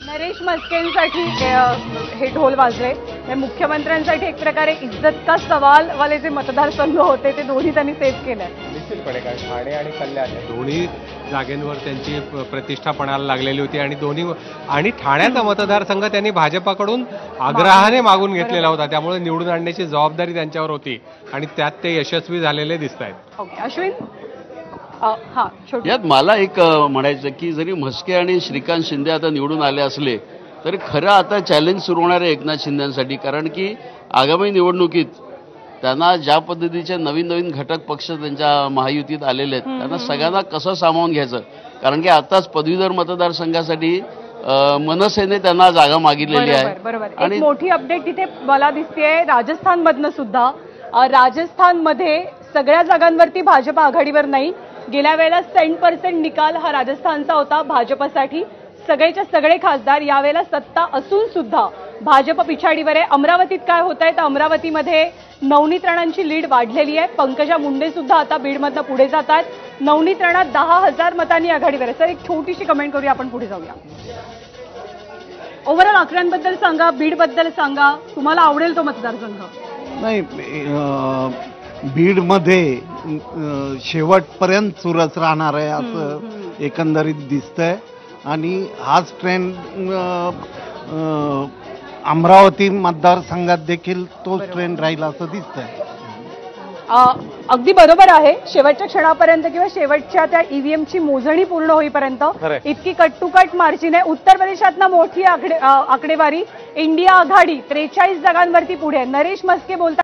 नरेश म्हस्केंसाठी हे ढोल वाजले। मुख्यमंत्र्यांसाठी एक प्रकारे इज्जत का सवाल वाले जे मतदारसंघ होते ते दोन्ही त्यांनी सेव्ह केले। निश्चितपणे काय ठाणे आणि कल्याण दोन्ही जागेंवर त्यांची प्रतिष्ठा पणाला लागलेली होती आणि ठाण्याचा मतदारसंघ त्यांनी भाजपाकडून आग्रहाने मागून घेतलेला होता, त्यामुळे निवडून आणण्याची जबाबदारी त्यांच्यावर होती आणि त्यात ते यशस्वी झालेले दिसतायत। ओके अश्विन, यात मला एक म्हणायचं की जरी म्हस्के आणि श्रीकांत शिंदे आता निवडून आले असले तरी खरं आता चॅलेंज सुरू होणार आहे एकनाथ शिंदेसाठी, कारण की आगामी निवडणुकीत त्यांना ज्या पद्धतीचे नवीन नवीन घटक पक्ष त्यांच्या महायुतीत आलेले आहेत त्यांना सगळ्यांना कसं सामावून घ्यायचं, कारण की आताच पदवीधर मतदारसंघासाठी मनसेने त्यांना जागा मागितलेली आहे। आणि मोठी अपडेट तिथे मला दिसतेय राजस्थानमधनं सुद्धा। राजस्थानमध्ये सगळ्या जागांवरती भाजप आघाडीवर नाही। गेल्या वेळेला 100% निकाल हा राजस्थानचा होता भाजपसाठी। सगळेच्या सगळे खासदार यावेळेला सत्ता असून सुद्धा भाजप पिछाडीवर आहे। अमरावतीत काय होत आहे तर अमरावतीमध्ये नवनीत राणांची लीड वाढलेली आहे। पंकजा मुंडे सुद्धा आता बीडमधनं पुढे जात आहेत। नवनीत राणा 10,000 मतांनी आघाडीवर आहे। सर एक छोटीशी कमेंट करूया, आपण पुढे जाऊया। ओव्हरऑल आकड्यांबद्दल सांगा, बीडबद्दल सांगा, तुम्हाला आवडेल तो मतदारसंघ? नाही, बीडमध्ये शेवटपर्यंत चुरस राहणार आहे असं एकंदरीत दिसतंय आणि हाच ट्रेंड अमरावती मतदारसंघात देखील तोच ट्रेंड राहील असं दिसतंय। अगदी बरोबर आहे। शेवटच्या क्षणापर्यंत किंवा शेवटच्या त्या ईव्हीएमची मोजणी पूर्ण होईपर्यंत इतकी कट टू कट मार्जिन आहे। उत्तर प्रदेशातनं मोठी आकडेवारी, इंडिया आघाडी 43 जागांवरती पुढे। नरेश म्हस्के बोलतात